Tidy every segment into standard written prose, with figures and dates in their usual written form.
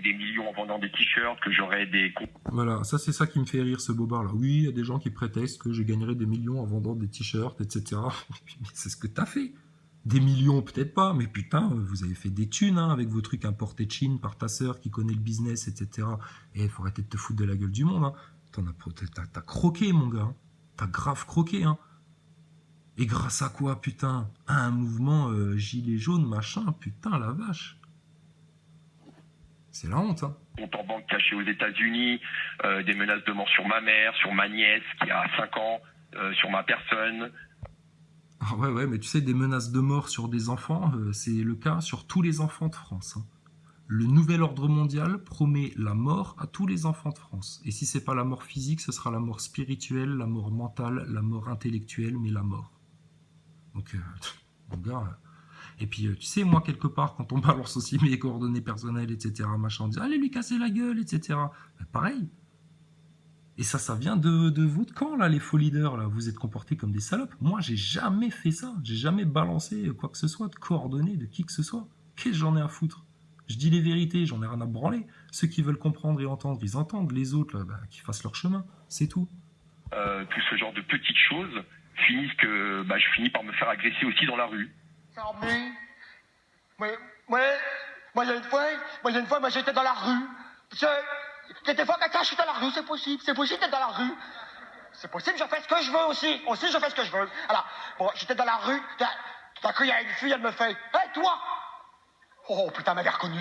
des millions en vendant des t-shirts, que j'aurais des... Voilà, ça c'est ça qui me fait rire, ce bobard-là. Oui, il y a des gens qui prétextent que je gagnerai des millions en vendant des t-shirts, etc. Mais c'est ce que t'as fait. Des millions, peut-être pas, mais putain, vous avez fait des thunes hein, avec vos trucs importés de Chine par ta sœur qui connaît le business, etc. Et il faut arrêter de te foutre de la gueule du monde. Hein. T'as croqué, mon gars. Hein. T'as grave croqué. Hein. Et grâce à quoi, putain? À un mouvement gilet jaune, machin, putain, la vache. C'est la honte, hein. compte en banque caché aux États-Unis, des menaces de mort sur ma mère, sur ma nièce qui a 5 ans, sur ma personne. Ah ouais, mais tu sais, des menaces de mort sur des enfants, c'est le cas sur tous les enfants de France. Hein. Le nouvel ordre mondial promet la mort à tous les enfants de France. Et si c'est pas la mort physique, ce sera la mort spirituelle, la mort mentale, la mort intellectuelle, mais la mort. Donc, mon gars... Et puis, tu sais, moi, quelque part, quand on balance aussi mes coordonnées personnelles, etc., machin, on dit, allez lui casser la gueule, etc. Ben, pareil. Et ça vient de votre camp, là, les faux leaders, là. Vous êtes comportés comme des salopes. Moi, j'ai jamais fait ça. J'ai jamais balancé quoi que ce soit de coordonnées de qui que ce soit. Qu'est-ce que j'en ai à foutre? Je dis les vérités, j'en ai rien à branler. Ceux qui veulent comprendre et entendre, ils entendent. Les autres, là, bah, qu'ils fassent leur chemin. C'est tout. Tout ce genre de petites choses finissent que je finis par me faire agresser aussi dans la rue. Moi, il y a une fois, j'étais dans la rue. Il y a des fois, quand je suis dans la rue, c'est possible d'être dans la rue. C'est possible, je fais ce que je veux aussi. Aussi, je fais ce que je veux. Alors, bon, j'étais dans la rue, tout à coup, il y a une fille, elle me fait, hey, toi! Oh, putain, elle m'avait reconnu.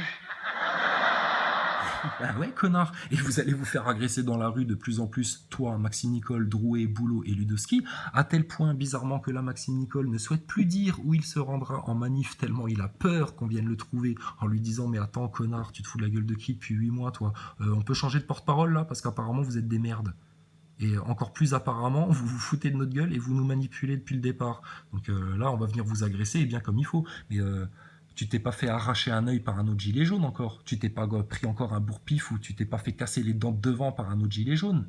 Ben ouais, connard. Et vous allez vous faire agresser dans la rue de plus en plus, toi, Maxime Nicole, Drouet, Boulot et Ludowski, à tel point, bizarrement, que là, Maxime Nicole ne souhaite plus dire où il se rendra en manif, tellement il a peur qu'on vienne le trouver, en lui disant, mais attends, connard, tu te fous de la gueule de qui depuis 8 mois, toi? On peut changer de porte-parole, là, parce qu'apparemment, vous êtes des merdes. Et encore plus apparemment, vous vous foutez de notre gueule et vous nous manipulez depuis le départ. Donc là, on va venir vous agresser, et bien comme il faut. Mais tu t'es pas fait arracher un œil par un autre gilet jaune encore. Tu t'es pas pris encore un bourre-pif ou tu t'es pas fait casser les dents de devant par un autre gilet jaune.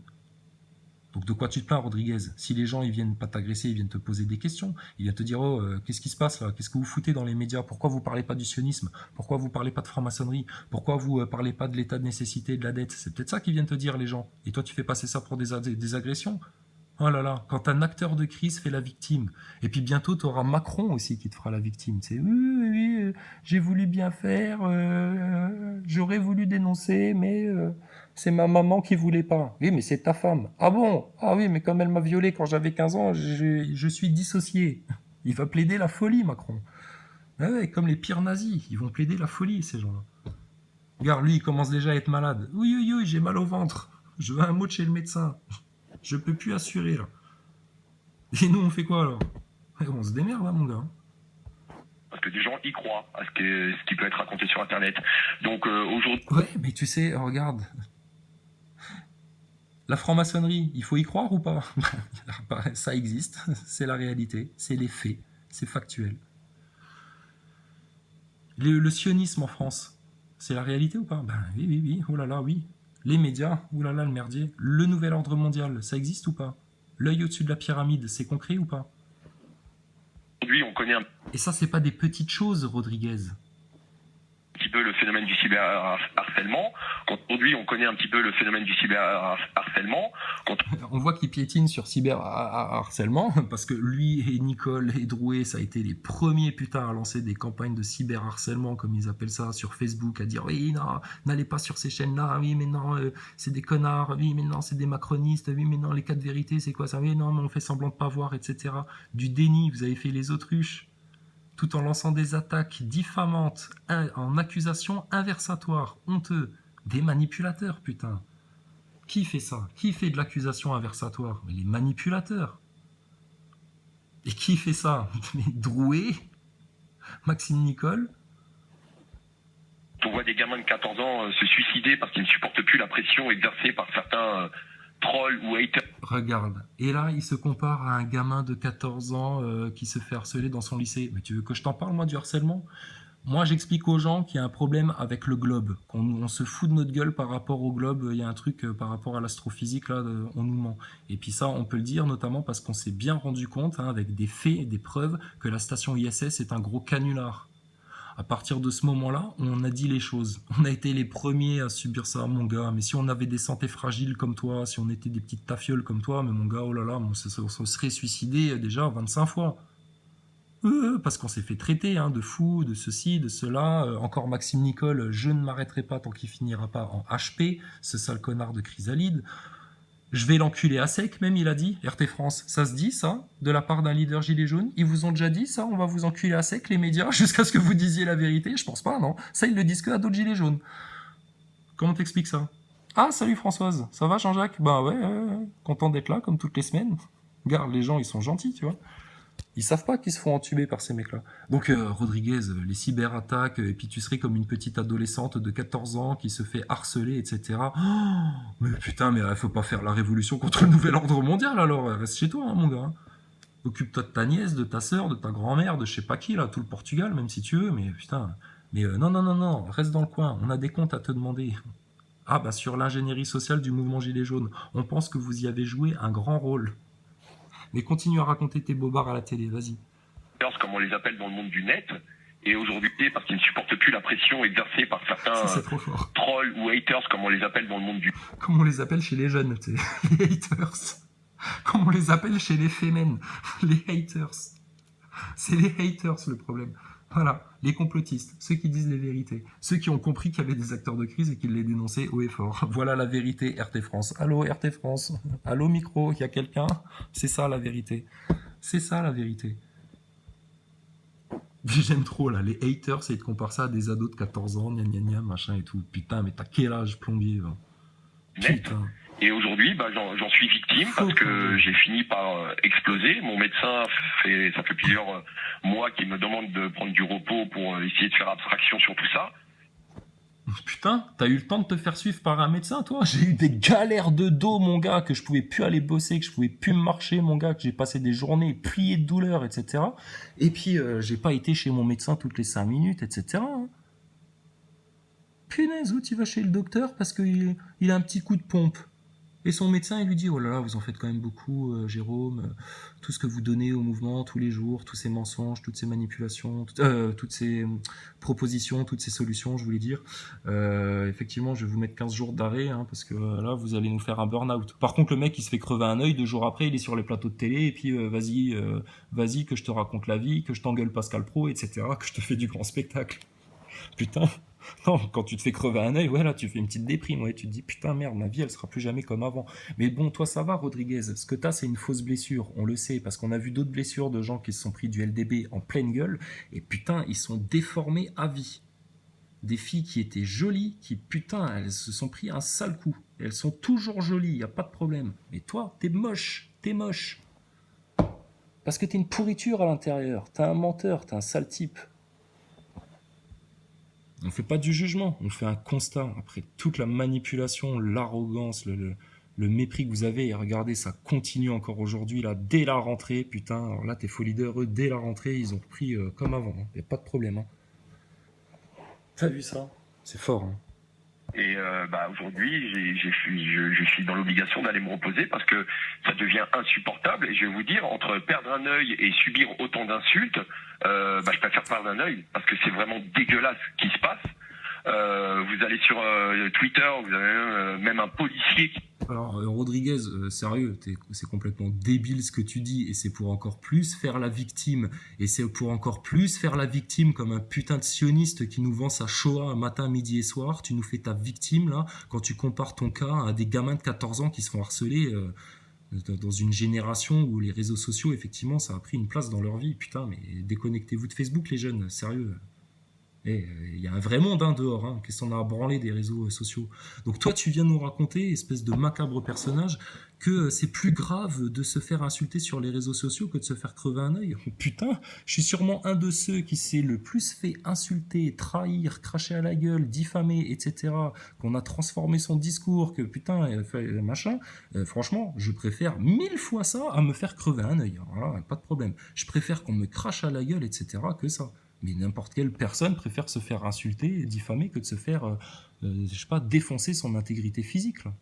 Donc de quoi tu te plains, Rodriguez? Si les gens ils viennent pas t'agresser, ils viennent te poser des questions, ils viennent te dire oh qu'est-ce qui se passe là? Qu'est-ce que vous foutez dans les médias? Pourquoi vous parlez pas du sionisme? Pourquoi vous parlez pas de franc-maçonnerie? Pourquoi vous parlez pas de l'état de nécessité et de la dette? C'est peut-être ça qu'ils viennent te dire les gens. Et toi tu fais passer ça pour des agressions? Oh là là, quand un acteur de crise fait la victime. Et puis bientôt, tu auras Macron aussi qui te fera la victime. C'est oui, j'ai voulu bien faire, j'aurais voulu dénoncer, mais c'est ma maman qui voulait pas. Oui, mais c'est ta femme. Ah bon? Ah oui, mais comme elle m'a violé quand j'avais 15 ans, je suis dissocié. Il va plaider la folie, Macron. Ah ouais, comme les pires nazis, ils vont plaider la folie, ces gens-là. Regarde, lui, il commence déjà à être malade. Oui, j'ai mal au ventre. Je veux un mot de chez le médecin. Je peux plus assurer, là. Et nous, on fait quoi, alors? On se démerde, hein, mon gars. Parce que des gens y croient à ce qui peut être raconté sur Internet. Donc aujourd'hui... Ouais, mais tu sais, regarde. La franc-maçonnerie, il faut y croire ou pas? Ça existe, c'est la réalité, c'est les faits, c'est factuel. Le sionisme en France, c'est la réalité ou pas? Ben oui, oh là là, oui. Les médias, oh là là, le merdier. Le nouvel ordre mondial, ça existe ou pas? L'œil au-dessus de la pyramide, c'est concret ou pas? Aujourd'hui, on connaît un Et ça, c'est pas des petites choses, Rodriguez. petit peu le phénomène du cyberharcèlement. Aujourd'hui, on connaît un petit peu le phénomène du cyberharcèlement. On voit qu'il piétine sur cyberharcèlement, parce que lui et Nicole et Drouet, ça a été les premiers putains à lancer des campagnes de cyberharcèlement, comme ils appellent ça, sur Facebook, à dire oui, non, n'allez pas sur ces chaînes-là, oui, mais non, c'est des connards, oui, mais non, c'est des macronistes, oui, mais non, les 4 vérités, c'est quoi ça? Oui, non, mais on fait semblant de pas voir, etc. Du déni, vous avez fait les autruches, tout en lançant des attaques diffamantes, en accusations inversatoires, honteux, des manipulateurs, putain. Qui fait ça? Qui fait de l'accusation inversatoire? Mais les manipulateurs. Et qui fait ça? Drouet, Maxime Nicole. On voit des gamins de 14 ans se suicider parce qu'ils ne supportent plus la pression exercée par certains trolls ou haters. Regarde. Et là, il se compare à un gamin de 14 ans qui se fait harceler dans son lycée. Mais tu veux que je t'en parle, moi, du harcèlement? Moi, j'explique aux gens qu'il y a un problème avec le globe, qu'on se fout de notre gueule par rapport au globe. Il y a un truc par rapport à l'astrophysique, là, on nous ment. Et puis ça, on peut le dire notamment parce qu'on s'est bien rendu compte, avec des faits et des preuves, que la station ISS est un gros canular. À partir de ce moment-là, on a dit les choses. On a été les premiers à subir ça, mon gars. Mais si on avait des santé fragiles comme toi, si on était des petites tafioles comme toi, mais mon gars, oh là là, on se serait suicidé déjà 25 fois. Parce qu'on s'est fait traiter de fou, de ceci, de cela. Encore Maxime Nicole, je ne m'arrêterai pas tant qu'il finira pas en HP, ce sale connard de Chrysalide. Je vais l'enculer à sec, même, il a dit. RT France, ça se dit, ça, de la part d'un leader gilet jaune? Ils vous ont déjà dit, ça, on va vous enculer à sec, les médias, jusqu'à ce que vous disiez la vérité? Je pense pas, non. Ça, ils le disent que à d'autres gilets jaunes. Comment t'expliques ça? Ah, salut Françoise, ça va Jean-Jacques? Bah ouais, content d'être là, comme toutes les semaines. Regarde, les gens, ils sont gentils, tu vois. Ils savent pas qu'ils se font entuber par ces mecs-là. Donc, Rodriguez, les cyberattaques, et puis tu serais comme une petite adolescente de 14 ans qui se fait harceler, etc. Oh, mais putain, mais faut pas faire la révolution contre le nouvel ordre mondial, alors. Reste chez toi, mon gars. Occupe-toi de ta nièce, de ta sœur, de ta grand-mère, de je sais pas qui, là, tout le Portugal, même si tu veux, mais putain. Mais non, reste dans le coin, on a des comptes à te demander. Ah, bah, sur l'ingénierie sociale du mouvement Gilets jaunes, on pense que vous y avez joué un grand rôle. Mais continue à raconter tes bobards à la télé, vas-y. Comme on les appelle dans le monde du net, et aujourd'hui, parce qu'ils ne supportent plus la pression exercée par certains trolls ou haters, comme on les appelle dans le monde du... Comme on les appelle chez les jeunes, tu sais, les haters. Comme on les appelle chez les fémènes, les haters. C'est les haters le problème. Voilà, les complotistes, ceux qui disent les vérités, ceux qui ont compris qu'il y avait des acteurs de crise et qui les dénonçaient haut et fort. Voilà la vérité, RT France. Allô, RT France. Allô, micro, il y a quelqu'un? C'est ça la vérité. C'est ça la vérité. J'aime trop là, les haters, et ils te comparent ça à des ados de 14 ans, gna machin et tout. Putain, mais t'as quel âge, plombier? Putain. Et aujourd'hui, j'en suis victime parce que j'ai fini par exploser. Mon médecin, ça fait plusieurs mois qu'il me demande de prendre du repos pour essayer de faire abstraction sur tout ça. Putain, t'as eu le temps de te faire suivre par un médecin, toi? J'ai eu des galères de dos, mon gars, que je pouvais plus aller bosser, que je pouvais plus marcher, mon gars, que j'ai passé des journées pliées de douleur, etc. Et puis, j'ai pas été chez mon médecin toutes les 5 minutes, etc. Punaise, où tu vas chez le docteur parce qu'il a un petit coup de pompe. Et son médecin, il lui dit, oh là là, vous en faites quand même beaucoup, Jérôme, tout ce que vous donnez au mouvement tous les jours, tous ces mensonges, toutes ces manipulations, toutes ces propositions, toutes ces solutions, je voulais dire. Effectivement, je vais vous mettre 15 jours d'arrêt, parce que là, vous allez nous faire un burn-out. Par contre, le mec, il se fait crever un œil, 2 jours après, il est sur les plateaux de télé, et puis vas-y, que je te raconte la vie, que je t'engueule Pascal Pro, etc., que je te fais du grand spectacle. Putain. Non, quand tu te fais crever un œil, ouais, là, tu fais une petite déprime, ouais, tu te dis, putain, merde, ma vie, elle sera plus jamais comme avant. Mais bon, toi, ça va, Rodriguez. Ce que t'as, c'est une fausse blessure, on le sait, parce qu'on a vu d'autres blessures de gens qui se sont pris du LDB en pleine gueule, et putain, ils sont déformés à vie. Des filles qui étaient jolies, qui, putain, elles se sont pris un sale coup. Elles sont toujours jolies, y a pas de problème. Mais toi, t'es moche. Parce que t'es une pourriture à l'intérieur, t'es un menteur, t'es un sale type. On ne fait pas du jugement, on fait un constat. Après toute la manipulation, l'arrogance, le mépris que vous avez, et regardez, ça continue encore aujourd'hui, là, dès la rentrée, putain, alors là, tes faux leaders, eux, dès la rentrée, ils ont repris comme avant, il n'y a pas de problème. T'as vu ça? C'est fort. Et aujourd'hui, je suis dans l'obligation d'aller me reposer parce que ça devient insupportable. Et je vais vous dire, entre perdre un œil et subir autant d'insultes, je préfère perdre un œil parce que c'est vraiment dégueulasse ce qui se passe. Vous allez sur Twitter, vous avez même un policier qui... Alors, Rodriguez, sérieux, c'est complètement débile ce que tu dis, et c'est pour encore plus faire la victime, et c'est pour encore plus faire la victime comme un putain de sioniste qui nous vend sa Shoah matin, midi et soir. Tu nous fais ta victime, là, quand tu compares ton cas à des gamins de 14 ans qui se font harceler dans une génération où les réseaux sociaux, effectivement, ça a pris une place dans leur vie. Putain, mais déconnectez-vous de Facebook, les jeunes, sérieux. Il y a un vrai monde dehors, qu'est-ce qu'on a à branler des réseaux sociaux. Donc toi, tu viens nous raconter, espèce de macabre personnage, que c'est plus grave de se faire insulter sur les réseaux sociaux que de se faire crever un œil. Putain, je suis sûrement un de ceux qui s'est le plus fait insulter, trahir, cracher à la gueule, diffamer, etc., qu'on a transformé son discours, que putain, machin. Franchement, je préfère 1000 fois ça à me faire crever un œil. Voilà, pas de problème. Je préfère qu'on me crache à la gueule, etc., que ça. Mais n'importe quelle personne préfère se faire insulter et diffamer que de se faire, défoncer son intégrité physique. Là.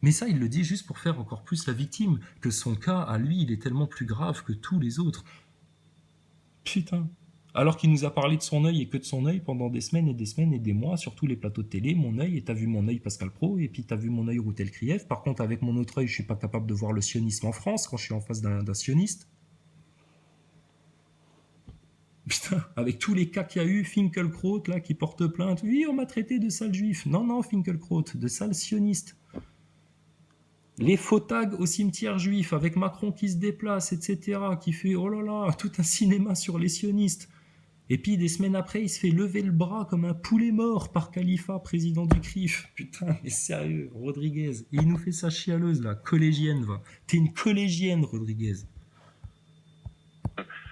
Mais ça, il le dit juste pour faire encore plus la victime, que son cas, à lui, il est tellement plus grave que tous les autres. Putain. Alors qu'il nous a parlé de son œil et que de son œil pendant des semaines et des semaines et des mois sur tous les plateaux de télé, mon œil, et t'as vu mon œil Pascal Pro, et puis t'as vu mon œil Routel Krief. Par contre, avec mon autre œil, je suis pas capable de voir le sionisme en France quand je suis en face d'un sioniste. Putain, avec tous les cas qu'il y a eu, Finkelkraut, là, qui porte plainte. Oui, on m'a traité de sale juif. Non, non, Finkelkraut, de sale sioniste. Les faux tags au cimetière juif, avec Macron qui se déplace, etc., qui fait, oh là là, tout un cinéma sur les sionistes. Et puis, des semaines après, il se fait lever le bras comme un poulet mort par Khalifa, président du CRIF. Putain, mais sérieux, Rodriguez. Et il nous fait sa chialeuse, là, collégienne, va. T'es une collégienne, Rodriguez.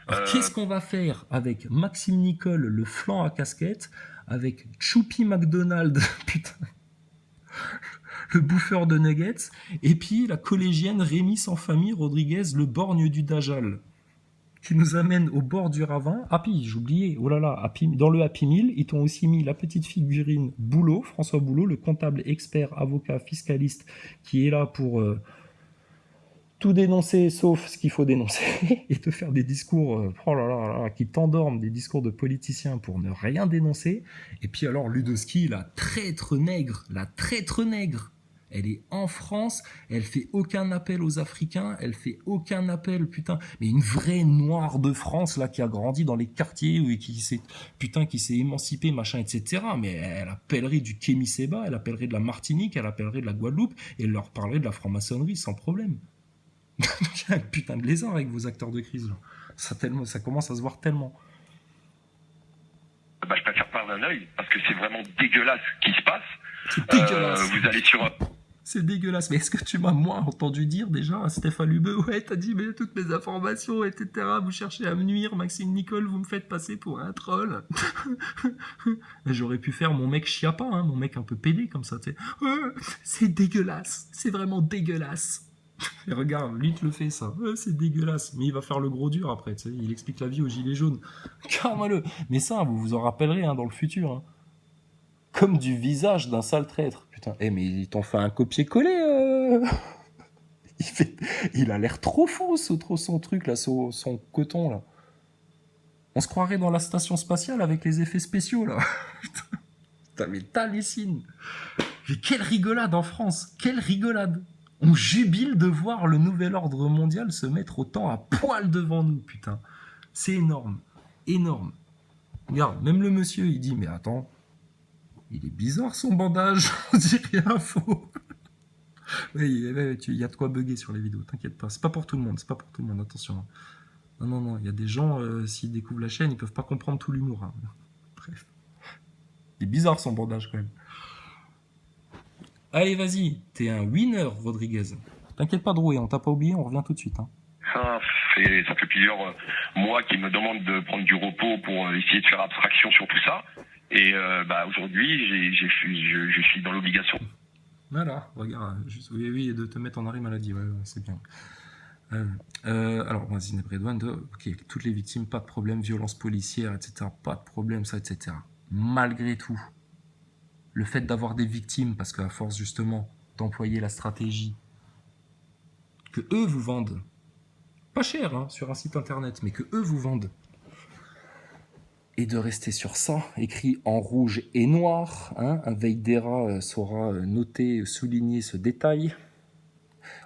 Alors, qu'est-ce qu'on va faire avec Maxime Nicole, le flanc à casquette, avec Choupi McDonald, putain, le bouffeur de nuggets, et puis la collégienne Rémi sans famille Rodriguez, le borgne du Dajjal, qui nous amène au bord du ravin. Ah puis, j'oubliais, oh là là, dans le Happy Meal, ils t'ont aussi mis la petite figurine Boulot, François Boulot, le comptable expert, avocat, fiscaliste, qui est là pour... tout dénoncer sauf ce qu'il faut dénoncer et te faire des discours oh là là là, qui t'endorment, des discours de politiciens pour ne rien dénoncer. Et puis alors Ludowski, la traître nègre, elle est en France, elle fait aucun appel aux Africains, elle fait aucun appel, putain, mais une vraie noire de France là qui a grandi dans les quartiers qui s'est émancipée, machin, etc. Mais elle appellerait du Kémy Séba, elle appellerait de la Martinique, elle appellerait de la Guadeloupe et elle leur parlerait de la franc-maçonnerie sans problème. Putain de lézard avec vos acteurs de crise là. Ça commence à se voir tellement. Bah, je préfère perdre un œil parce que c'est vraiment dégueulasse ce qui se passe. C'est dégueulasse. Vous allez sur C'est dégueulasse. Mais est-ce que tu m'as moi entendu dire déjà à Stéphane Lubeux, ouais, t'as dit mais toutes mes informations, etc. Vous cherchez à me nuire, Maxime Nicole, vous me faites passer pour un troll. J'aurais pu faire mon mec chiappa, hein, mon mec un peu pédé comme ça, tu sais. C'est dégueulasse. C'est vraiment dégueulasse. Et regarde, lui te le fait ça. C'est dégueulasse. Mais il va faire le gros dur après, tu sais. Il explique la vie aux gilets jaunes. Calme-le. Mais ça, vous vous en rappellerez hein, dans le futur. Hein. Comme du visage d'un sale traître. Putain. Mais ils t'ont fait un copier-coller. Il a l'air trop faux, trop son truc, là, son coton, là. On se croirait dans la station spatiale avec les effets spéciaux, là. Putain, mais t'hallucines. Mais quelle rigolade en France. Quelle rigolade. On jubile de voir le nouvel ordre mondial se mettre autant à poil devant nous, putain. C'est énorme. Énorme. Regarde, même le monsieur, il dit, mais attends, il est bizarre son bandage, on dirait un faux. Oui, il y a de quoi bugger sur les vidéos, t'inquiète pas. C'est pas pour tout le monde, attention. Non, il y a des gens, s'ils découvrent la chaîne, ils peuvent pas comprendre tout l'humour. Hein. Bref. Il est bizarre son bandage quand même. Allez, vas-y, t'es un winner, Rodriguez. T'inquiète pas, Drouet, on t'a pas oublié, on revient tout de suite. Hein. Ça fait plusieurs mois qu'ils me demandent de prendre du repos pour essayer de faire abstraction sur tout ça. Et aujourd'hui, je suis dans l'obligation. Voilà, regarde, oui, de te mettre en arrêt maladie, ouais, c'est bien. Alors, Zineb Redouane, ok, toutes les victimes, pas de problème, violence policière, etc., pas de problème, ça, etc. Malgré tout, le fait d'avoir des victimes, parce qu'à force justement d'employer la stratégie que eux vous vendent, pas cher hein, sur un site internet, mais que eux vous vendent, et de rester sur ça, écrit en rouge et noir, hein, un Veidera saura noter, souligner ce détail,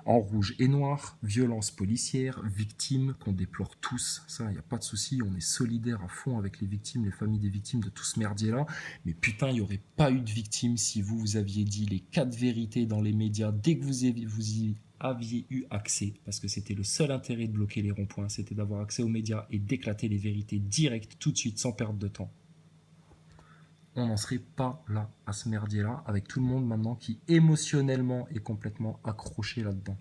en rouge et noir, violence policière, victimes qu'on déplore tous, ça, il n'y a pas de souci, on est solidaires à fond avec les victimes, les familles des victimes de tout ce merdier-là, mais putain, il n'y aurait pas eu de victimes si vous aviez dit les 4 vérités dans les médias dès que vous y aviez eu accès, parce que c'était le seul intérêt de bloquer les ronds-points, c'était d'avoir accès aux médias et d'éclater les vérités directes, tout de suite, sans perdre de temps. On n'en serait pas là, à ce merdier-là, avec tout le monde maintenant qui émotionnellement est complètement accroché là-dedans.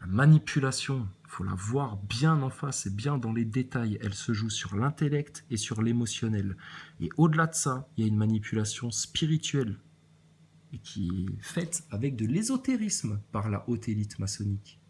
La manipulation, il faut la voir bien en face et bien dans les détails. Elle se joue sur l'intellect et sur l'émotionnel. Et au-delà de ça, il y a une manipulation spirituelle et qui est faite avec de l'ésotérisme par la haute élite maçonnique.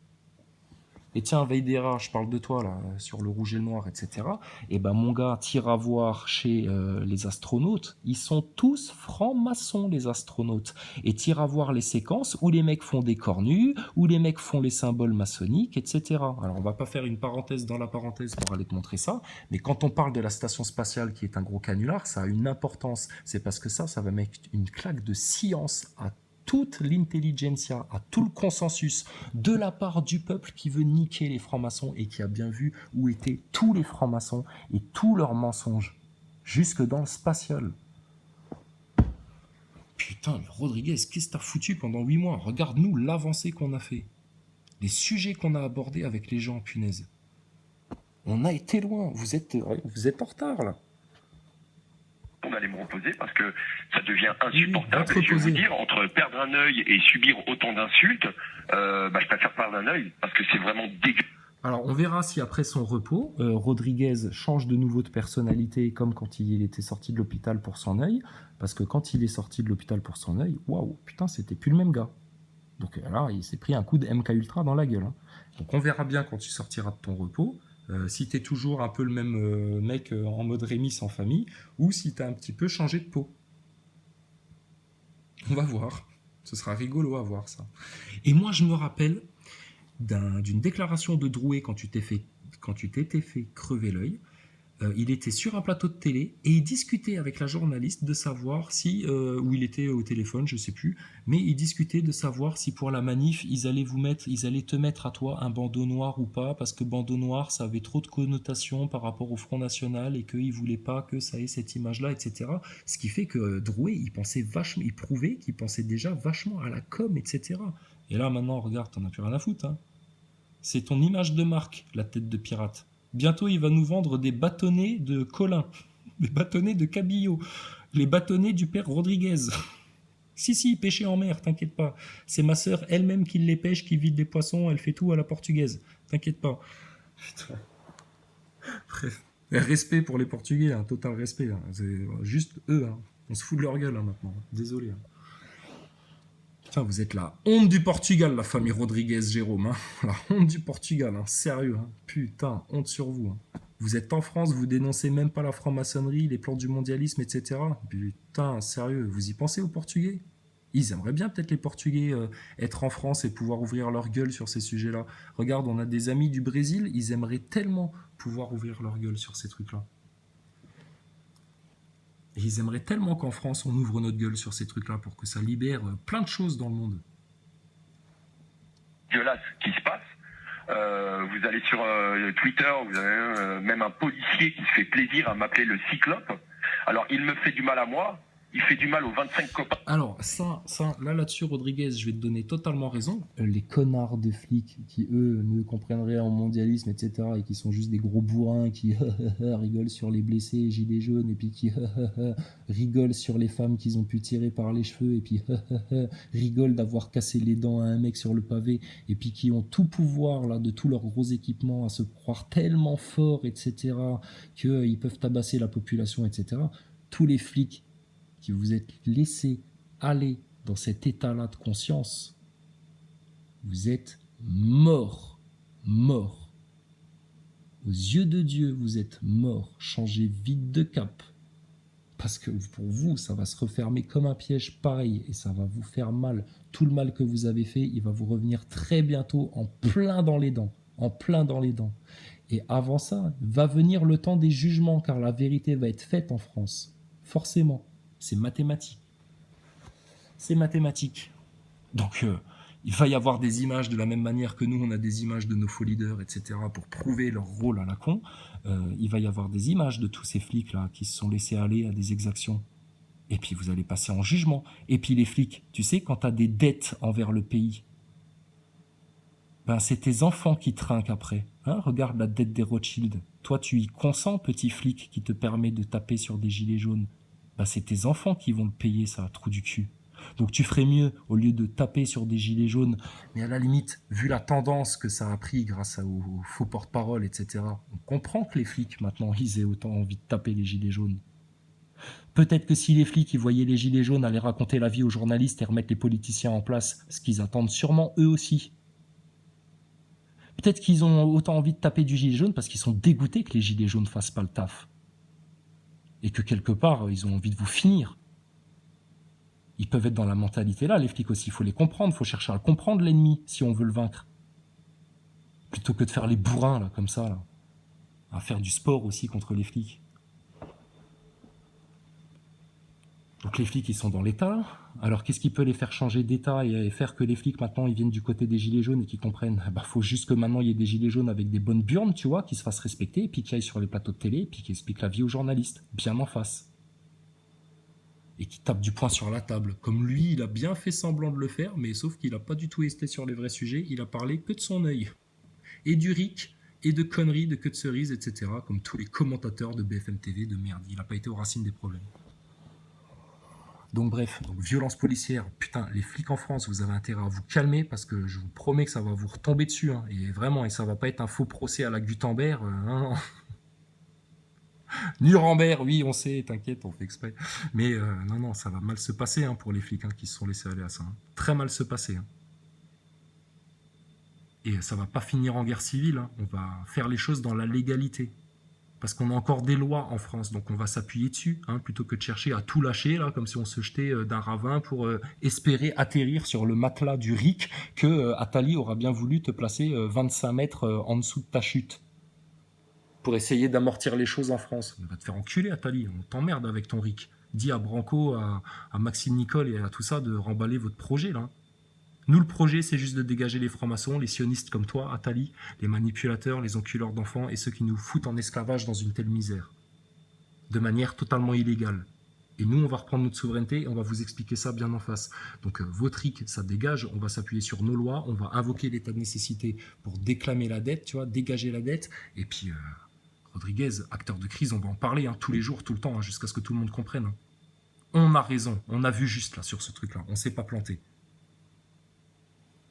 Et tiens, Veidera, je parle de toi là, sur le rouge et le noir, etc. Et ben mon gars, tire à voir chez les astronautes, ils sont tous francs-maçons les astronautes. Et tire à voir les séquences où les mecs font des cornues, où les mecs font les symboles maçonniques, etc. Alors on va pas faire une parenthèse dans la parenthèse pour aller te montrer ça, mais quand on parle de la station spatiale qui est un gros canular, ça a une importance. C'est parce que ça va mettre une claque de science à toute l'intelligentsia, à tout le consensus de la part du peuple qui veut niquer les francs-maçons et qui a bien vu où étaient tous les francs-maçons et tous leurs mensonges, jusque dans le spatial. Putain, mais Rodriguez, qu'est-ce que t'as foutu pendant 8 mois? Regarde-nous l'avancée qu'on a fait. Les sujets qu'on a abordés avec les gens, punaise. On a été loin, vous êtes en retard là. D'aller me reposer parce que ça devient insupportable. Oui, et je vais vous dire, entre perdre un œil et subir autant d'insultes, je préfère perdre un œil parce que c'est vraiment dégueu. Alors, on verra si après son repos, Rodriguez change de nouveau de personnalité, comme quand il était sorti de l'hôpital pour son œil, parce que quand il est sorti de l'hôpital pour son œil, waouh, putain, c'était plus le même gars. Donc là, il s'est pris un coup de MK Ultra dans la gueule. Hein. Donc on verra bien quand tu sortiras de ton repos, si t'es toujours un peu le même mec en mode Rémi sans famille, ou si t'as un petit peu changé de peau. On va voir. Ce sera rigolo à voir ça. Et moi, je me rappelle d'une déclaration de Drouet quand tu t'étais fait crever l'œil. Il était sur un plateau de télé et il discutait avec la journaliste de savoir si, ou il était au téléphone, je sais plus, mais il discutait de savoir si pour la manif ils allaient te mettre à toi un bandeau noir ou pas, parce que bandeau noir ça avait trop de connotations par rapport au Front National et qu'ils voulaient pas que ça ait cette image-là, etc. Ce qui fait que Drouet, il prouvait qu'il pensait déjà vachement à la com, etc. Et là maintenant, regarde, t'en as plus rien à foutre. Hein. C'est ton image de marque, la tête de pirate. Bientôt, il va nous vendre des bâtonnets de Colin, des bâtonnets de Cabillaud, les bâtonnets du père Rodriguez. Si, pêcher en mer, t'inquiète pas. C'est ma sœur elle-même qui les pêche, qui vide les poissons, elle fait tout à la portugaise. T'inquiète pas. Putain. Bref. Respect pour les Portugais, hein, total respect. Hein. C'est juste eux. Hein. On se fout de leur gueule hein, maintenant. Désolé. Hein. Putain, vous êtes la honte du Portugal, la famille Rodriguez, Jérôme. Hein. La honte du Portugal, hein. Sérieux. Hein. Putain, honte sur vous. Hein. Vous êtes en France, vous dénoncez même pas la franc-maçonnerie, les plans du mondialisme, etc. Putain, sérieux, vous y pensez aux Portugais? Ils aimeraient bien peut-être les Portugais être en France et pouvoir ouvrir leur gueule sur ces sujets-là. Regarde, on a des amis du Brésil, ils aimeraient tellement pouvoir ouvrir leur gueule sur ces trucs-là. Et ils aimeraient tellement qu'en France, on ouvre notre gueule sur ces trucs-là pour que ça libère plein de choses dans le monde. Dégueulasse qui se passe. Vous allez sur Twitter, vous avez même un policier qui se fait plaisir à m'appeler le Cyclope. Alors, il me fait du mal à moi, il fait du mal aux 25 copains. Alors, là-dessus, Rodriguez, je vais te donner totalement raison. Les connards de flics qui, eux, ne comprennent rien au mondialisme, etc., et qui sont juste des gros bourrins qui rigolent sur les blessés, gilets jaunes, et puis qui rigolent sur les femmes qu'ils ont pu tirer par les cheveux, et puis rigolent d'avoir cassé les dents à un mec sur le pavé, et puis qui ont tout pouvoir, là, de tous leurs gros équipements, à se croire tellement forts, etc., qu'ils peuvent tabasser la population, etc. Tous les flics qui vous êtes laissé aller dans cet état-là de conscience, vous êtes mort. Aux yeux de Dieu, vous êtes mort. Changez vite de cap. Parce que pour vous, ça va se refermer comme un piège pareil et ça va vous faire mal. Tout le mal que vous avez fait, il va vous revenir très bientôt en plein dans les dents. Et avant ça, va venir le temps des jugements car la vérité va être faite en France. Forcément. C'est mathématique. Donc, il va y avoir des images de la même manière que nous, on a des images de nos faux leaders, etc., pour prouver leur rôle à la con. Il va y avoir des images de tous ces flics-là qui se sont laissés aller à des exactions. Et puis, vous allez passer en jugement. Et puis, les flics, tu sais, quand tu as des dettes envers le pays, ben, c'est tes enfants qui trinquent après. Hein, regarde la dette des Rothschild. Toi, tu y consens, petit flic, qui te permet de taper sur des gilets jaunes. Bah, c'est tes enfants qui vont le payer, ça, trou du cul. Donc tu ferais mieux, au lieu de taper sur des gilets jaunes, mais à la limite, vu la tendance que ça a pris grâce aux faux porte-parole, etc., on comprend que les flics, maintenant, ils aient autant envie de taper les gilets jaunes. Peut-être que si les flics ils voyaient les gilets jaunes aller raconter la vie aux journalistes et remettre les politiciens en place, ce qu'ils attendent sûrement eux aussi. Peut-être qu'ils ont autant envie de taper du gilet jaune parce qu'ils sont dégoûtés que les gilets jaunes fassent pas le taf. Et que quelque part, ils ont envie de vous finir. Ils peuvent être dans la mentalité là, les flics aussi. Il faut les comprendre, il faut chercher à comprendre l'ennemi si on veut le vaincre. Plutôt que de faire les bourrins, là, comme ça, là. À faire du sport aussi contre les flics. Donc les flics, ils sont dans l'État. Alors qu'est-ce qui peut les faire changer d'État et faire que les flics, maintenant, ils viennent du côté des gilets jaunes et qu'ils comprennent? Faut juste que maintenant, il y ait des gilets jaunes avec des bonnes burnes, tu vois, qui se fassent respecter, et puis qui aillent sur les plateaux de télé, et puis qui expliquent la vie aux journalistes, bien en face. Et qui tapent du poing sur la table. Comme lui, il a bien fait semblant de le faire, mais sauf qu'il n'a pas du tout été sur les vrais sujets, il a parlé que de son œil. Et du RIC, et de conneries, de queue de cerise, etc., comme tous les commentateurs de BFM TV de merde. Il n'a pas été aux racines des problèmes. Donc bref, violence policière, putain, les flics en France, vous avez intérêt à vous calmer parce que je vous promets que ça va vous retomber dessus, hein, et vraiment, et ça va pas être un faux procès à la Gutenberg, non. Nuremberg, oui, on sait, t'inquiète, on fait exprès. Mais non, ça va mal se passer hein, pour les flics hein, qui se sont laissés aller à ça. Hein. Très mal se passer. Hein. Et ça va pas finir en guerre civile, hein. On va faire les choses dans la légalité. Parce qu'on a encore des lois en France, donc on va s'appuyer dessus, hein, plutôt que de chercher à tout lâcher, là, comme si on se jetait d'un ravin pour espérer atterrir sur le matelas du RIC que Attali aura bien voulu te placer 25 mètres en dessous de ta chute. Pour essayer d'amortir les choses en France. On va te faire enculer, Attali, on t'emmerde avec ton RIC. Dis à Branco, à Maxime Nicole et à tout ça de remballer votre projet, là. Nous, le projet, c'est juste de dégager les francs-maçons, les sionistes comme toi, Attali, les manipulateurs, les enculeurs d'enfants et ceux qui nous foutent en esclavage dans une telle misère. De manière totalement illégale. Et nous, on va reprendre notre souveraineté et on va vous expliquer ça bien en face. Donc, votre RIC, ça dégage, on va s'appuyer sur nos lois, on va invoquer l'état de nécessité pour déclamer la dette, tu vois, dégager la dette. Et puis, Rodriguez, acteur de crise, on va en parler hein, tous les jours, tout le temps, hein, jusqu'à ce que tout le monde comprenne. Hein. On a raison, on a vu juste là sur ce truc-là, on s'est pas planté.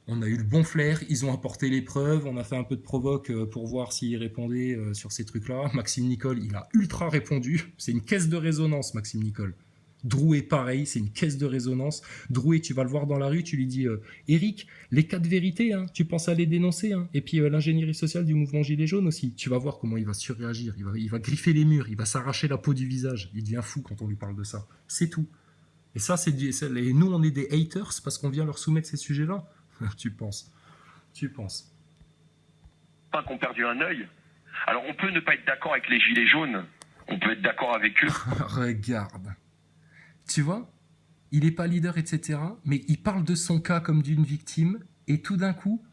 On a eu le bon flair, ils ont apporté les preuves, on a fait un peu de provoque pour voir s'ils répondaient sur ces trucs-là. Maxime Nicole, il a ultra répondu. C'est une caisse de résonance, Maxime Nicole. Drouet, pareil, c'est une caisse de résonance. Drouet, tu vas le voir dans la rue, tu lui dis Eric, les 4 vérités, hein, tu penses à les dénoncer hein. Et puis l'ingénierie sociale du mouvement Gilets jaunes aussi. Tu vas voir comment il va surréagir, il va griffer les murs, il va s'arracher la peau du visage. Il devient fou quand on lui parle de ça. C'est tout. Et ça, nous, on est des haters parce qu'on vient leur soumettre ces sujets-là. Tu penses. Pas qu'on perdu un œil. Alors on peut ne pas être d'accord avec les gilets jaunes, on peut être d'accord avec eux. Regarde. Tu vois, il n'est pas leader, etc. Mais il parle de son cas comme d'une victime et tout d'un coup,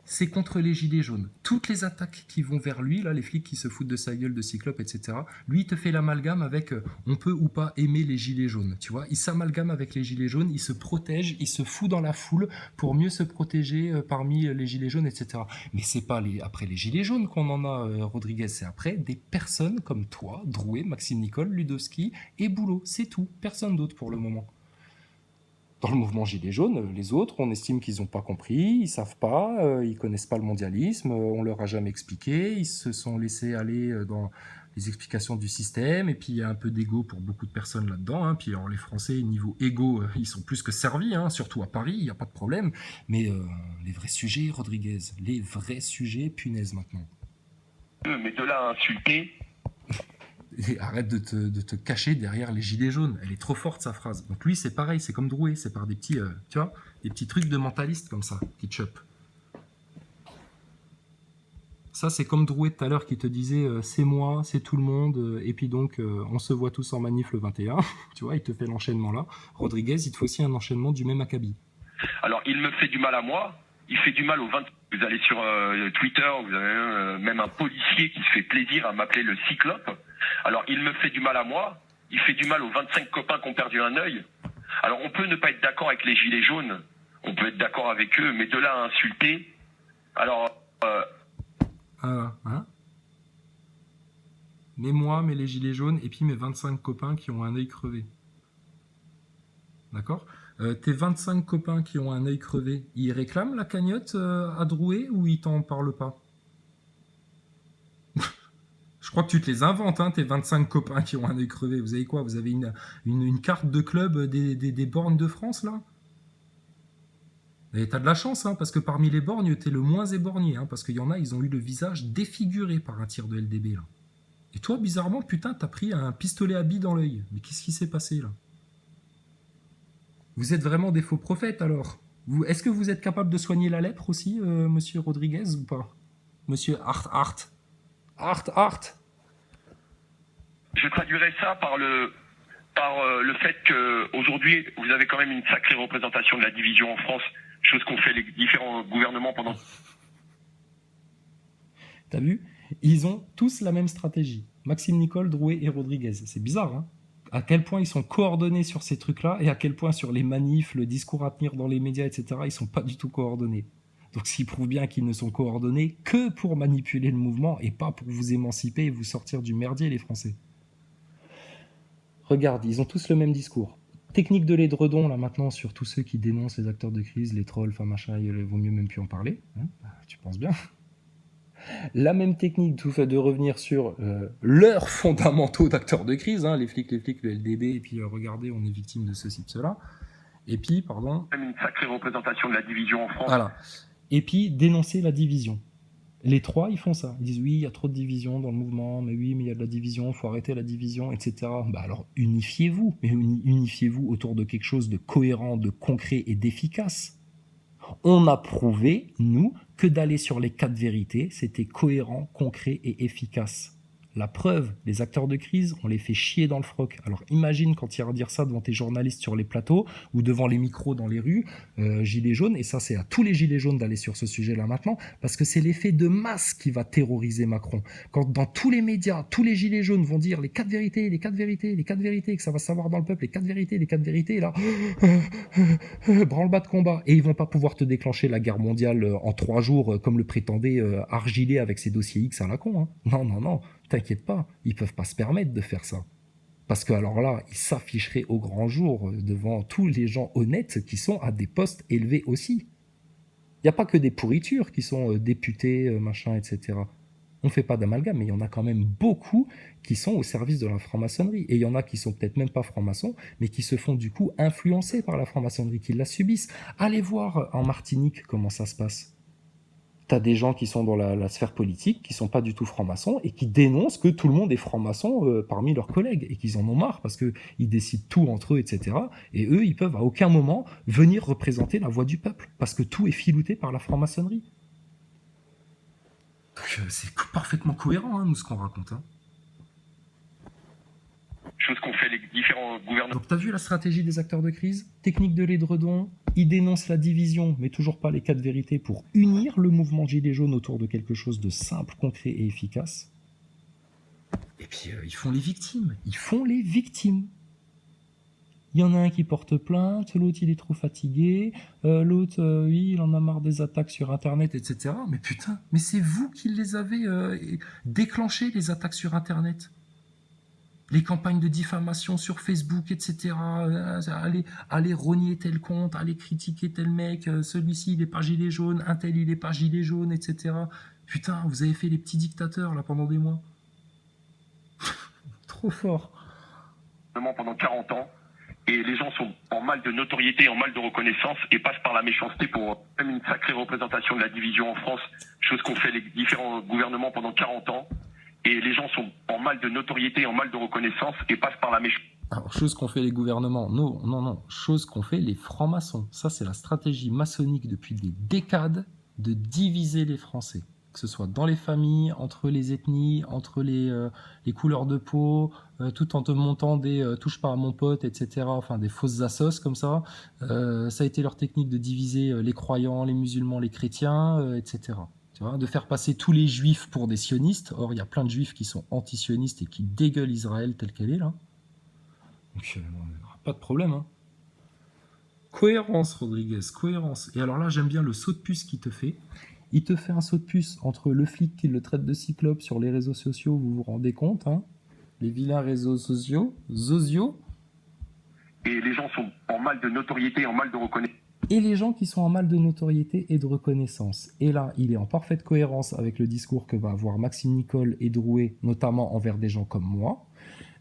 c'est contre les gilets jaunes. Toutes les attaques qui vont vers lui, là, les flics qui se foutent de sa gueule de Cyclope, etc., lui, il te fait l'amalgame avec on peut ou pas aimer les gilets jaunes, tu vois. Il s'amalgame avec les gilets jaunes, il se protège, il se fout dans la foule pour mieux se protéger parmi les gilets jaunes, etc. Mais c'est pas après les gilets jaunes qu'on en a, Rodriguez, c'est après des personnes comme toi, Drouet, Maxime Nicole, Ludowski et Boulot. C'est tout, personne d'autre pour le moment. Dans le mouvement Gilets jaunes, les autres, on estime qu'ils n'ont pas compris, ils savent pas, ils connaissent pas le mondialisme, on leur a jamais expliqué, ils se sont laissés aller dans les explications du système, et puis il y a un peu d'ego pour beaucoup de personnes là-dedans, hein. Puis alors les Français, niveau ego, ils sont plus que servis, hein, surtout à Paris, il n'y a pas de problème, mais les vrais sujets, Rodriguez, les vrais sujets, punaise maintenant. Mais de là à insulter... Et arrête de te cacher derrière les gilets jaunes. Elle est trop forte, sa phrase. Donc lui, c'est pareil, c'est comme Drouet, c'est par des petits, tu vois, des petits trucs de mentaliste comme ça, qui chope. Ça, c'est comme Drouet tout à l'heure qui te disait c'est moi, c'est tout le monde, et puis donc on se voit tous en manif le 21. Tu vois, il te fait l'enchaînement là. Rodriguez, il te faut aussi un enchaînement du même acabit. Alors, il me fait du mal à moi, il fait du mal aux 20. Vous allez sur Twitter, vous avez même un policier qui se fait plaisir à m'appeler le Cyclope. Alors, il me fait du mal à moi, il fait du mal aux 25 copains qui ont perdu un œil. Alors, on peut ne pas être d'accord avec les gilets jaunes, on peut être d'accord avec eux, mais de là à insulter... Alors... Hein mais moi, mais les gilets jaunes, et puis mes 25 copains qui ont un œil crevé. D'accord ? Tes 25 copains qui ont un œil crevé, ils réclament la cagnotte à Drouet ou ils t'en parlent pas ? Je crois que tu te les inventes, hein, tes 25 copains qui ont un œil crevé. Vous avez quoi ? Vous avez une carte de club des bornes de France, là ? Et t'as de la chance, hein, parce que parmi les borgnes, t'es le moins éborgné, hein, parce qu'il y en a, ils ont eu le visage défiguré par un tir de LDB, là. Et toi, bizarrement, putain, t'as pris un pistolet à billes dans l'œil. Mais qu'est-ce qui s'est passé, là? Vous êtes vraiment des faux prophètes, alors? Est-ce que vous êtes capable de soigner la lèpre aussi, monsieur Rodriguez, ou pas? Monsieur Hart. Je traduirais ça par le fait qu'aujourd'hui, vous avez quand même une sacrée représentation de la division en France, chose qu'ont fait les différents gouvernements pendant... T'as vu? Ils ont tous la même stratégie. Maxime Nicole, Drouet et Rodriguez. C'est bizarre, hein? À quel point ils sont coordonnés sur ces trucs-là et à quel point sur les manifs, le discours à tenir dans les médias, etc., ils sont pas du tout coordonnés. Donc ce qui prouve bien qu'ils ne sont coordonnés que pour manipuler le mouvement et pas pour vous émanciper et vous sortir du merdier, les Français. Regarde, ils ont tous le même discours. Technique de l'édredon, là maintenant, sur tous ceux qui dénoncent les acteurs de crise, les trolls, enfin machin, il vaut mieux même plus en parler. Hein, tu penses bien. La même technique tout fait de revenir sur leurs fondamentaux d'acteurs de crise, hein, les flics, le LDB, et puis regardez, on est victime de ceci, de cela. Et puis, pardon... Même une sacrée représentation de la division en France. Voilà. Et puis, dénoncer la division. Les trois, ils font ça. Ils disent oui, il y a trop de division dans le mouvement, mais oui, mais il y a de la division, il faut arrêter la division, etc. Bah alors, unifiez-vous. Mais unifiez-vous autour de quelque chose de cohérent, de concret et d'efficace. On a prouvé, nous, que d'aller sur les 4 vérités, c'était cohérent, concret et efficace. La preuve, les acteurs de crise, on les fait chier dans le froc. Alors imagine quand tu iras dire ça devant tes journalistes sur les plateaux ou devant les micros dans les rues, gilets jaunes, et ça c'est à tous les gilets jaunes d'aller sur ce sujet-là maintenant, parce que c'est l'effet de masse qui va terroriser Macron. Quand dans tous les médias, tous les gilets jaunes vont dire les 4 vérités, les 4 vérités, les 4 vérités, que ça va savoir dans le peuple, les 4 vérités, et là, branle-bas de combat. Et ils vont pas pouvoir te déclencher la guerre mondiale en 3 jours, comme le prétendait Argilet avec ses dossiers X à la con. Hein. Non. T'inquiète pas, ils peuvent pas se permettre de faire ça. Parce que alors là, ils s'afficheraient au grand jour devant tous les gens honnêtes qui sont à des postes élevés aussi. Il n'y a pas que des pourritures qui sont députés, machin, etc. On ne fait pas d'amalgame, mais il y en a quand même beaucoup qui sont au service de la franc-maçonnerie. Et il y en a qui sont peut-être même pas francs-maçons, mais qui se font du coup influencer par la franc-maçonnerie, qui la subissent. Allez voir en Martinique comment ça se passe. T'as des gens qui sont dans la sphère politique, qui sont pas du tout francs-maçons, et qui dénoncent que tout le monde est franc-maçon parmi leurs collègues, et qu'ils en ont marre, parce qu'ils décident tout entre eux, etc. Et eux, ils peuvent à aucun moment venir représenter la voix du peuple, parce que tout est filouté par la franc-maçonnerie. Donc c'est parfaitement cohérent, hein, nous, ce qu'on raconte. Hein. Chose qu'ont fait les différents gouvernements. Donc t'as vu la stratégie des acteurs de crise? Technique de l'édredon, ils dénoncent la division, mais toujours pas les 4 vérités pour unir le mouvement Gilets jaunes autour de quelque chose de simple, concret et efficace. Et puis ils font les victimes. Il y en a un qui porte plainte, l'autre il est trop fatigué, l'autre oui, il en a marre des attaques sur Internet, etc. Mais putain, mais c'est vous qui les avez déclenchées, les attaques sur Internet. Les campagnes de diffamation sur Facebook, etc. Allez rogner tel compte, allez critiquer tel mec, celui-ci il est pas gilet jaune, un tel il est pas gilet jaune, etc. Putain, vous avez fait les petits dictateurs là pendant des mois. Trop fort. Pendant 40 ans, et les gens sont en mal de notoriété, en mal de reconnaissance, et passent par la méchanceté pour même une sacrée représentation de la division en France, chose qu'ont fait les différents gouvernements pendant 40 ans. Et les gens sont en mal de notoriété, en mal de reconnaissance, et passent par la méchanceté. Alors, chose qu'ont fait les gouvernements, non. Chose qu'ont fait les francs-maçons. Ça, c'est la stratégie maçonnique depuis des décades de diviser les Français. Que ce soit dans les familles, entre les ethnies, entre les couleurs de peau, tout en te montant des touche pas à mon pote, etc. Enfin, des fausses assos comme ça. Ça a été leur technique de diviser les croyants, les musulmans, les chrétiens, etc. De faire passer tous les juifs pour des sionistes. Or, il y a plein de juifs qui sont anti-sionistes et qui dégueulent Israël tel qu'elle est, là. Donc, pas de problème. Hein. Cohérence, Rodriguez, cohérence. Et alors là, j'aime bien le saut de puce qu'il te fait. Il te fait un saut de puce entre le flic qui le traite de cyclope sur les réseaux sociaux, vous vous rendez compte, hein, les vilains réseaux sociaux, Zozio. Et les gens sont en mal de notoriété, en mal de reconnaissance. Et les gens qui sont en mal de notoriété et de reconnaissance. Et là, il est en parfaite cohérence avec le discours que va avoir Maxime Nicole et Drouet, notamment envers des gens comme moi.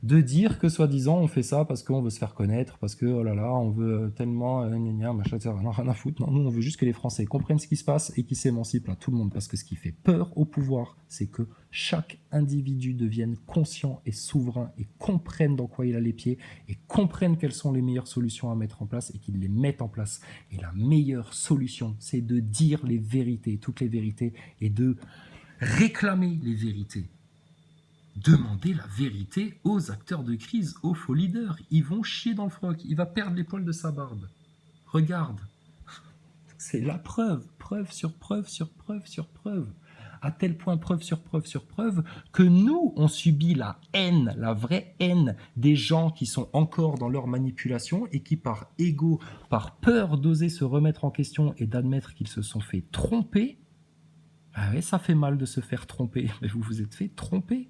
de dire que soi-disant on fait ça parce qu'on veut se faire connaître, parce que oh là là, on veut tellement machin, etc. Non, rien à foutre. Non, nous on veut juste que les Français comprennent ce qui se passe et qu'ils s'émancipent là, tout le monde. Parce que ce qui fait peur au pouvoir, c'est que chaque individu devienne conscient et souverain et comprenne dans quoi il a les pieds et comprenne quelles sont les meilleures solutions à mettre en place et qu'il les mette en place. Et la meilleure solution, c'est de dire les vérités, toutes les vérités, et de réclamer les vérités. Demandez la vérité aux acteurs de crise, aux faux leaders. Ils vont chier dans le froc. Il va perdre les poils de sa barbe. Regarde. C'est la preuve. Preuve sur preuve sur preuve sur preuve. À tel point preuve sur preuve sur preuve que nous, on subit la haine, la vraie haine des gens qui sont encore dans leur manipulation et qui, par ego, par peur d'oser se remettre en question et d'admettre qu'ils se sont fait tromper. Ah ouais, ça fait mal de se faire tromper. Mais vous vous êtes fait tromper.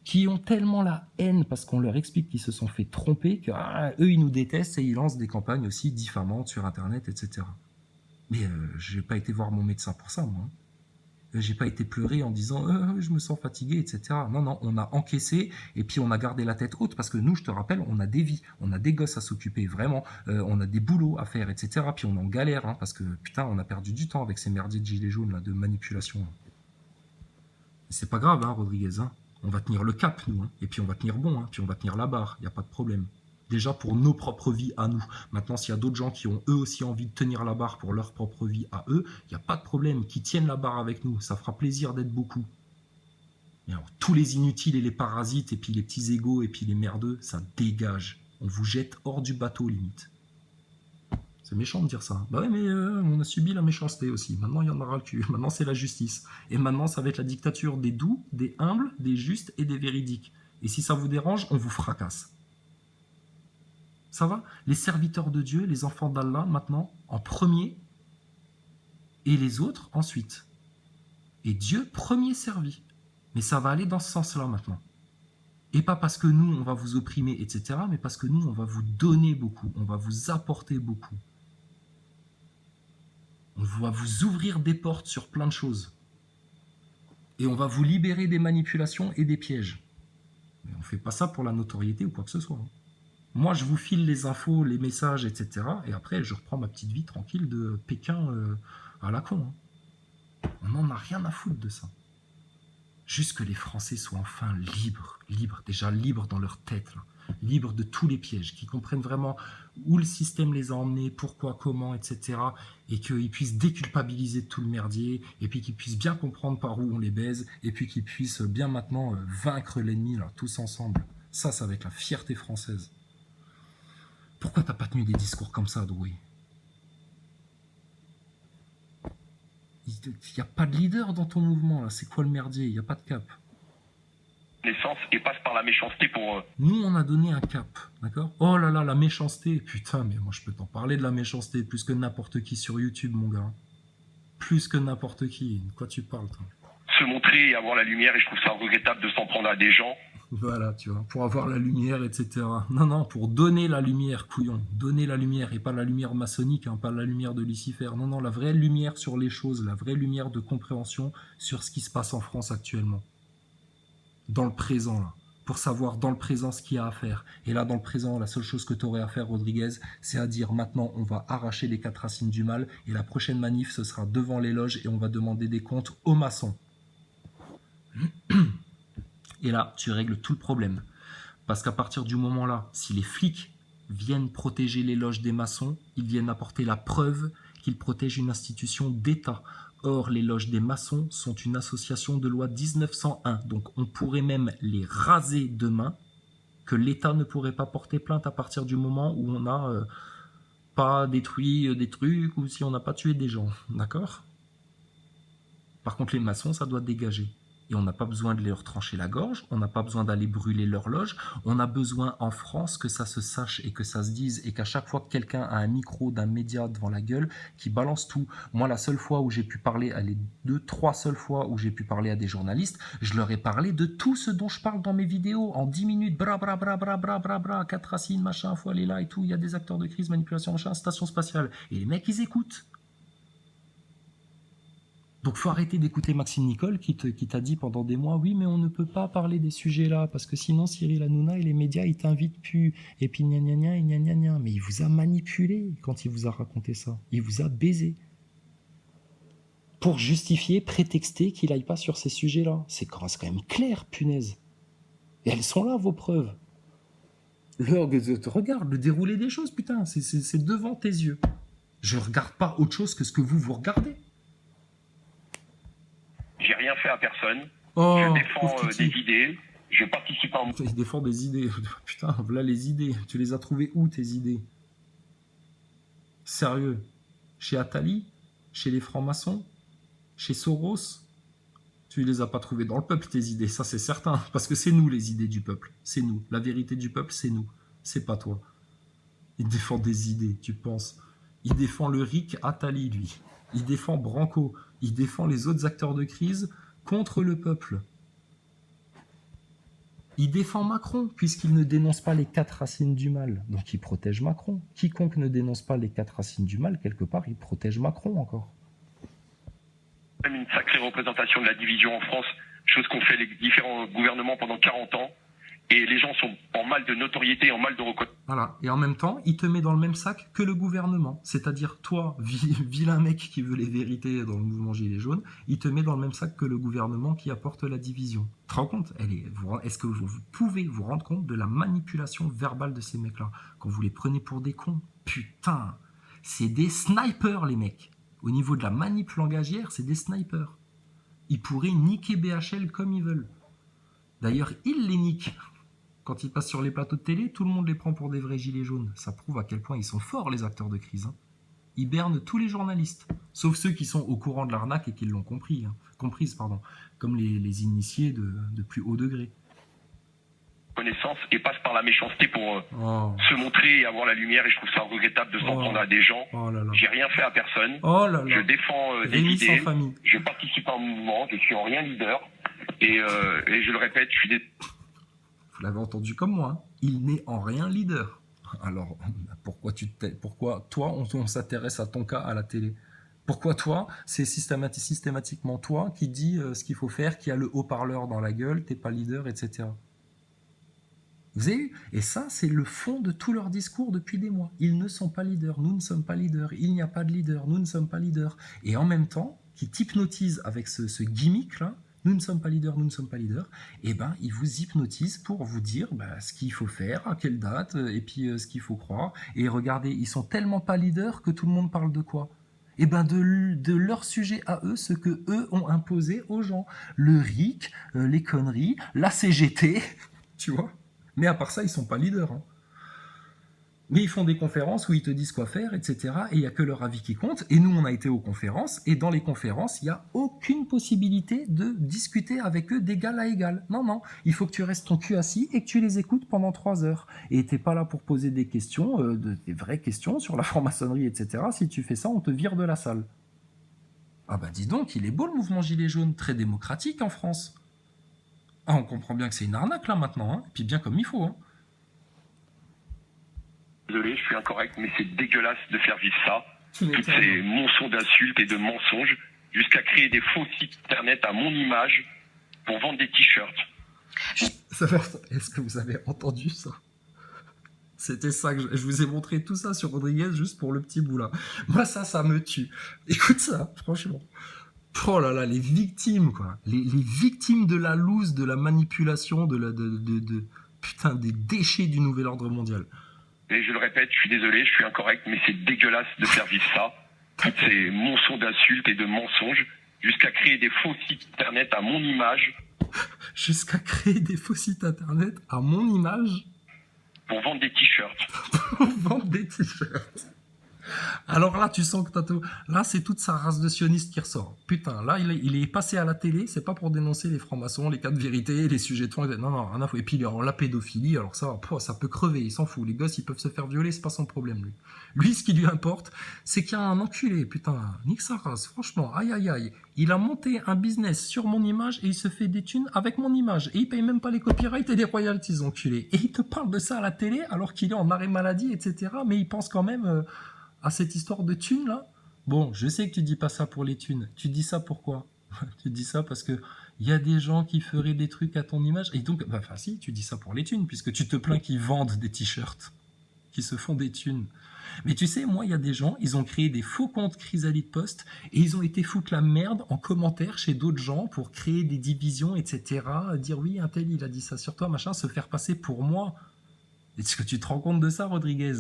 Qui ont tellement la haine parce qu'on leur explique qu'ils se sont fait tromper qu'eux, ils nous détestent et ils lancent des campagnes aussi diffamantes sur Internet, etc. Mais j'ai pas été voir mon médecin pour ça, moi. J'ai pas été pleurer en disant je me sens fatigué, etc. Non, non, on a encaissé et puis on a gardé la tête haute parce que nous, je te rappelle, on a des vies, on a des gosses à s'occuper, vraiment, on a des boulots à faire, etc. Puis on est en galère hein, parce que putain, on a perdu du temps avec ces merdiers de gilets jaunes là, de manipulation. C'est pas grave, hein, Rodriguez, hein. On va tenir le cap, nous, hein. Et puis on va tenir bon, hein. Puis on va tenir la barre, il n'y a pas de problème. Déjà pour nos propres vies à nous. Maintenant, s'il y a d'autres gens qui ont eux aussi envie de tenir la barre pour leur propre vie à eux, il n'y a pas de problème, qui tiennent la barre avec nous. Ça fera plaisir d'être beaucoup. Et alors, tous les inutiles et les parasites, et puis les petits égos, et puis les merdeux, ça dégage. On vous jette hors du bateau, limite. C'est méchant de dire ça. Bah ouais, mais on a subi la méchanceté aussi. Maintenant, il y en aura le cul. Maintenant, c'est la justice. Et maintenant, ça va être la dictature des doux, des humbles, des justes et des véridiques. Et si ça vous dérange, on vous fracasse. Ça va? Les serviteurs de Dieu, les enfants d'Allah, maintenant, en premier, et les autres, ensuite. Et Dieu, premier servi. Mais ça va aller dans ce sens-là, maintenant. Et pas parce que nous, on va vous opprimer, etc., mais parce que nous, on va vous donner beaucoup. On va vous apporter beaucoup. On va vous ouvrir des portes sur plein de choses. Et on va vous libérer des manipulations et des pièges. Mais on ne fait pas ça pour la notoriété ou quoi que ce soit. Moi, je vous file les infos, les messages, etc. Et après, je reprends ma petite vie tranquille de Pékin à la con. On n'en a rien à foutre de ça. Juste que les Français soient enfin libres. Déjà libres dans leur tête. Là. Libres de tous les pièges. Qu'ils comprennent vraiment où le système les a emmenés, pourquoi, comment, etc. Et qu'ils puissent déculpabiliser de tout le merdier. Et puis qu'ils puissent bien comprendre par où on les baise. Et puis qu'ils puissent bien maintenant vaincre l'ennemi, là, tous ensemble. Ça va être la fierté française. Pourquoi t'as pas tenu des discours comme ça, Drouet? Il n'y a pas de leader dans ton mouvement, là. C'est quoi le merdier? Il n'y a pas de cap. Naissance et passe par la méchanceté pour... Nous, on a donné un cap, d'accord? Oh là là, la méchanceté. Putain, mais moi, je peux t'en parler de la méchanceté plus que n'importe qui sur YouTube, mon gars. Plus que n'importe qui. De quoi tu parles, toi? Se montrer et avoir la lumière, et je trouve ça regrettable de s'en prendre à des gens. Voilà, tu vois, pour avoir la lumière, etc. Non, pour donner la lumière, couillon. Donner la lumière, et pas la lumière maçonnique, hein, pas la lumière de Lucifer. Non, la vraie lumière sur les choses, la vraie lumière de compréhension sur ce qui se passe en France actuellement. Dans le présent, là. Pour savoir dans le présent ce qu'il y a à faire. Et là, dans le présent, la seule chose que tu aurais à faire, Rodriguez, c'est à dire maintenant, on va arracher les 4 racines du mal, et la prochaine manif, ce sera devant les loges, et on va demander des comptes aux maçons. Et là, tu règles tout le problème. Parce qu'à partir du moment-là, si les flics viennent protéger les loges des maçons, ils viennent apporter la preuve qu'ils protègent une institution d'État. Or, les loges des maçons sont une association de loi 1901. Donc, on pourrait même les raser demain, que l'État ne pourrait pas porter plainte à partir du moment où on n'a pas détruit des trucs ou si on n'a pas tué des gens. D'accord? Par contre, les maçons, ça doit dégager. Et on n'a pas besoin de leur trancher la gorge, on n'a pas besoin d'aller brûler leur loge, on a besoin en France que ça se sache et que ça se dise et qu'à chaque fois que quelqu'un a un micro d'un média devant la gueule, qui balance tout. Moi, la seule fois où j'ai pu parler, les 2-3 seules fois où j'ai pu parler à des journalistes, je leur ai parlé de tout ce dont je parle dans mes vidéos en 10 minutes, bra, 4 racines, machin, faut aller là et tout, il y a des acteurs de crise, manipulation, machin, station spatiale. Et les mecs, ils écoutent. Donc, faut arrêter d'écouter Maxime Nicole qui t'a dit pendant des mois, oui, mais on ne peut pas parler des sujets-là, parce que sinon Cyril Hanouna et les médias, ils t'invitent plus. Et puis, gna gna gna, et gna gna gna. Mais il vous a manipulé quand il vous a raconté ça. Il vous a baisé. Pour justifier, prétexter qu'il aille pas sur ces sujets-là. C'est quand même clair, punaise. Et elles sont là, vos preuves. Regarde le déroulé des choses, putain. C'est devant tes yeux. Je regarde pas autre chose que ce que vous regardez. J'ai rien fait à personne. Oh, je défends des idées. Je participe en... Il défend des idées. Putain, voilà les idées. Tu les as trouvées où, tes idées? Sérieux? Chez Attali? Chez les francs-maçons? Chez Soros? Tu les as pas trouvées dans le peuple, tes idées. Ça, c'est certain. Parce que c'est nous, les idées du peuple. C'est nous. La vérité du peuple, c'est nous. C'est pas toi. Il défend des idées, tu penses. Il défend le RIC Attali, lui. Il défend Branco. Il défend les autres acteurs de crise contre le peuple. Il défend Macron, puisqu'il ne dénonce pas les 4 racines du mal. Donc il protège Macron. Quiconque ne dénonce pas les 4 racines du mal, quelque part, il protège Macron encore. Même une sacrée représentation de la division en France, chose qu'ont fait les différents gouvernements pendant 40 ans. Et les gens sont en mal de notoriété, en mal de reconnaissance. Voilà. Et en même temps, il te met dans le même sac que le gouvernement. C'est-à-dire, toi, vilain mec qui veut les vérités dans le mouvement Gilets jaunes, il te met dans le même sac que le gouvernement qui apporte la division. Tu te rends compte? Est-ce que vous pouvez vous rendre compte de la manipulation verbale de ces mecs-là? Quand vous les prenez pour des cons, putain, c'est des snipers, les mecs. Au niveau de la manip langagière, c'est des snipers. Ils pourraient niquer BHL comme ils veulent. D'ailleurs, ils les niquent. Quand ils passent sur les plateaux de télé, tout le monde les prend pour des vrais gilets jaunes. Ça prouve à quel point ils sont forts, les acteurs de crise. Ils bernent tous les journalistes, sauf ceux qui sont au courant de l'arnaque et qui l'ont comprise, comme les initiés de plus haut degré. Connaissance et passe par la méchanceté pour se montrer et avoir la lumière. Et je trouve ça regrettable de s'en prendre à des gens. J'ai rien fait à personne. Je défends des idées. Je participe à un mouvement. Je suis en rien leader. Et je le répète, je suis Vous l'avez entendu comme moi, hein. Il n'est en rien leader. Alors, pourquoi toi, on s'intéresse à ton cas à la télé? Pourquoi toi, c'est systématiquement toi qui dis ce qu'il faut faire, qui a le haut-parleur dans la gueule, t'es pas leader, etc. Vous avez vu? Et ça, c'est le fond de tout leur discours depuis des mois. Ils ne sont pas leaders, nous ne sommes pas leaders, il n'y a pas de leader, nous ne sommes pas leaders. Et en même temps, qui t'hypnotisent avec ce gimmick-là, nous ne sommes pas leaders, nous ne sommes pas leaders, et ben ils vous hypnotisent pour vous dire ce qu'il faut faire, à quelle date, et puis ce qu'il faut croire. Et regardez, ils sont tellement pas leaders que tout le monde parle de quoi? Et ben de leur sujet à eux, ce que eux ont imposé aux gens. Le RIC, les conneries, la CGT, tu vois. Mais à part ça, ils sont pas leaders. Hein. Mais ils font des conférences où ils te disent quoi faire, etc. Et il n'y a que leur avis qui compte. Et nous, on a été aux conférences. Et dans les conférences, il n'y a aucune possibilité de discuter avec eux d'égal à égal. Non. Il faut que tu restes ton cul assis et que tu les écoutes pendant 3 heures. Et tu n'es pas là pour poser des questions, des vraies questions sur la franc-maçonnerie, etc. Si tu fais ça, on te vire de la salle. Ah bah dis donc, il est beau le mouvement Gilets jaunes, très démocratique en France. Ah, on comprend bien que c'est une arnaque là maintenant. Hein. Et puis bien comme il faut. Hein. Désolé, je suis incorrect, mais c'est dégueulasse de faire vivre ça. Toutes ces monceaux d'insultes et de mensonges, jusqu'à créer des faux sites internet à mon image pour vendre des t-shirts. Est-ce que vous avez entendu ça? C'était ça que je vous ai montré tout ça sur Rodriguez juste pour le petit bout là. Moi ça me tue. Écoute ça, franchement. Oh là là, les victimes quoi. Les victimes de la loose, de la manipulation, putain des déchets du nouvel ordre mondial. Et je le répète, je suis désolé, je suis incorrect, mais c'est dégueulasse de faire vivre ça. Toutes ces monceaux d'insultes et de mensonges, jusqu'à créer des faux sites internet à mon image. Jusqu'à créer des faux sites internet à mon image. Pour vendre des t-shirts. Pour vendre des t-shirts. Alors là, tu sens que là, c'est toute sa race de sionistes qui ressort. Putain, là, il est passé à la télé, c'est pas pour dénoncer les francs-maçons, les cas de vérité, les sujets de fond. Non, rien à foutre. Et puis, la pédophilie, alors ça peut crever, il s'en fout. Les gosses, ils peuvent se faire violer, c'est pas son problème, lui. Lui, ce qui lui importe, c'est qu'il y a un enculé, putain, nique sa race, franchement, aïe. Il a monté un business sur mon image et il se fait des thunes avec mon image. Et il paye même pas les copyrights et les royalties, enculé. Et il te parle de ça à la télé, alors qu'il est en arrêt maladie, etc. Mais il pense quand même... à cette histoire de thunes là, Bon, je sais que tu dis pas ça pour les thunes. Tu dis ça pourquoi? Tu dis ça parce que il y a des gens qui feraient des trucs à ton image. Et donc, bah, enfin si, tu dis ça pour les thunes, puisque tu te plains qu'ils vendent des t-shirts, qui se font des thunes. Mais tu sais, moi, il y a des gens, ils ont créé des faux comptes Chrysalide Post et ils ont été foutre la merde en commentaire chez d'autres gens pour créer des divisions, etc. Dire oui, un tel, il a dit ça sur toi, machin, se faire passer pour moi. Est-ce que tu te rends compte de ça, Rodriguez?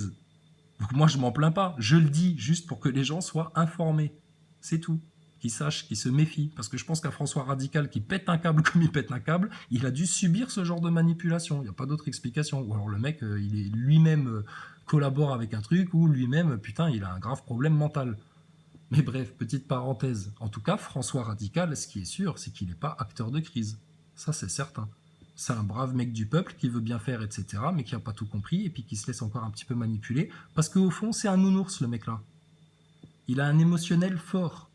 Donc moi, je m'en plains pas. Je le dis juste pour que les gens soient informés. C'est tout. Qu'ils sachent, qu'ils se méfient. Parce que je pense qu'un François Radical qui pète un câble comme il pète un câble, il a dû subir ce genre de manipulation. Il n'y a pas d'autre explication. Ou alors le mec, il est lui-même collabore avec un truc, ou lui-même, putain, il a un grave problème mental. Mais bref, petite parenthèse. En tout cas, François Radical, ce qui est sûr, c'est qu'il n'est pas acteur de crise. Ça, c'est certain. C'est un brave mec du peuple qui veut bien faire, etc., mais qui n'a pas tout compris et puis qui se laisse encore un petit peu manipuler. Parce qu'au fond, c'est un nounours, le mec-là. Il a un émotionnel fort.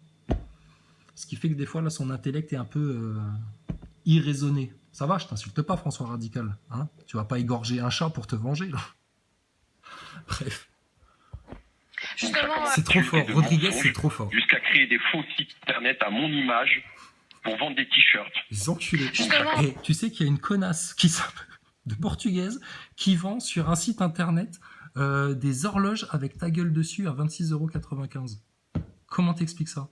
Ce qui fait que des fois, là, son intellect est un peu irraisonné. Ça va, je t'insulte pas, François Radical. Hein, tu vas pas égorger un chat pour te venger, là. Bref. Justement, C'est trop fort. Rodriguez, c'est trop fort. Jusqu'à créer des faux sites internet à mon image pour vendre des t-shirts. Les enculés. Justement. Et tu sais qu'il y a une connasse qui s'appelle de portugaise qui vend sur un site internet des horloges avec ta gueule dessus à 26,95 €. Comment t'expliques ça?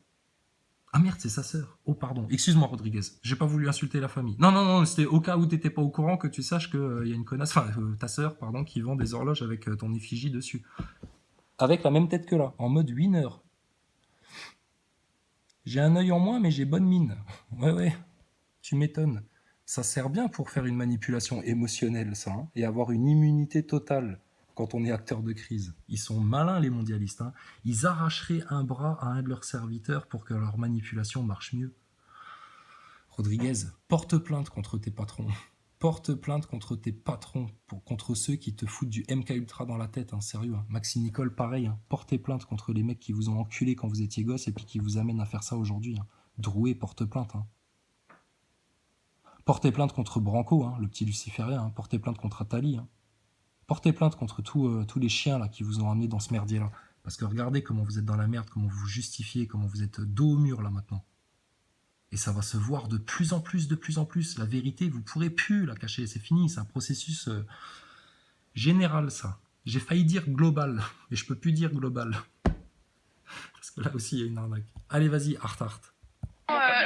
Ah merde, c'est sa sœur. Oh pardon, excuse-moi Rodriguez, j'ai pas voulu insulter la famille. Non, c'était au cas où t'étais pas au courant que tu saches qu'il y a une connasse, enfin ta sœur, pardon, qui vend des horloges avec ton effigie dessus. Avec la même tête que là, en mode winner. J'ai un œil en moins, mais j'ai bonne mine. Ouais, tu m'étonnes. Ça sert bien pour faire une manipulation émotionnelle, ça, hein, et avoir une immunité totale quand on est acteur de crise. Ils sont malins, les mondialistes. Hein. Ils arracheraient un bras à un de leurs serviteurs pour que leur manipulation marche mieux. Rodriguez, porte plainte contre tes patrons. Porte plainte contre tes patrons, contre ceux qui te foutent du MK Ultra dans la tête, hein, sérieux. Hein. Maxime Nicole, pareil, hein. Portez plainte contre les mecs qui vous ont enculé quand vous étiez gosse et puis qui vous amènent à faire ça aujourd'hui. Hein. Drouet, porte plainte. Hein. Portez plainte contre Branco, hein, le petit luciférien. Hein. Portez plainte contre Attali. Hein. Portez plainte contre tous les chiens là, qui vous ont amené dans ce merdier-là. Parce que regardez comment vous êtes dans la merde, comment vous vous justifiez, comment vous êtes dos au mur là maintenant. Et ça va se voir de plus en plus, de plus en plus. La vérité, vous pourrez plus la cacher, c'est fini. C'est un processus général, ça. J'ai failli dire global, mais je peux plus dire global. Parce que là aussi, il y a une arnaque. Allez, vas-y, Art.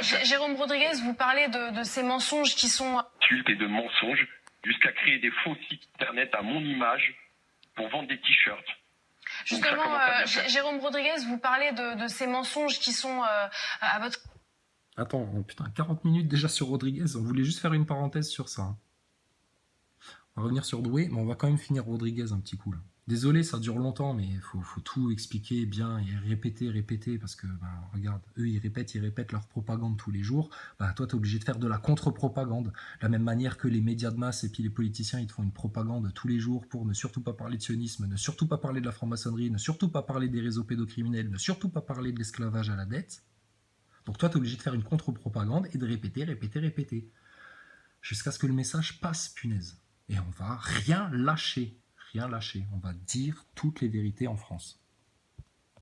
Jérôme Rodriguez, vous parlez de ces mensonges qui sont... Insultes et de mensonges, jusqu'à créer des faux sites internet à mon image pour vendre des t-shirts. Justement, Jérôme Rodriguez, vous parlez de ces mensonges qui sont à votre... Attends, oh putain, 40 minutes déjà sur Rodriguez. On voulait juste faire une parenthèse sur ça. Hein. On va revenir sur Drouet, mais on va quand même finir Rodriguez un petit coup là. Désolé, ça dure longtemps, mais il faut tout expliquer bien et répéter, parce que, bah, regarde, eux, ils répètent leur propagande tous les jours. Bah, toi, t'es obligé de faire de la contre-propagande. De la même manière que les médias de masse et puis les politiciens, ils te font une propagande tous les jours pour ne surtout pas parler de sionisme, ne surtout pas parler de la franc-maçonnerie, ne surtout pas parler des réseaux pédocriminels, ne surtout pas parler de l'esclavage à la dette. Donc toi, t'es obligé de faire une contre-propagande et de répéter, jusqu'à ce que le message passe, punaise. Et on va rien lâcher. On va dire toutes les vérités en France.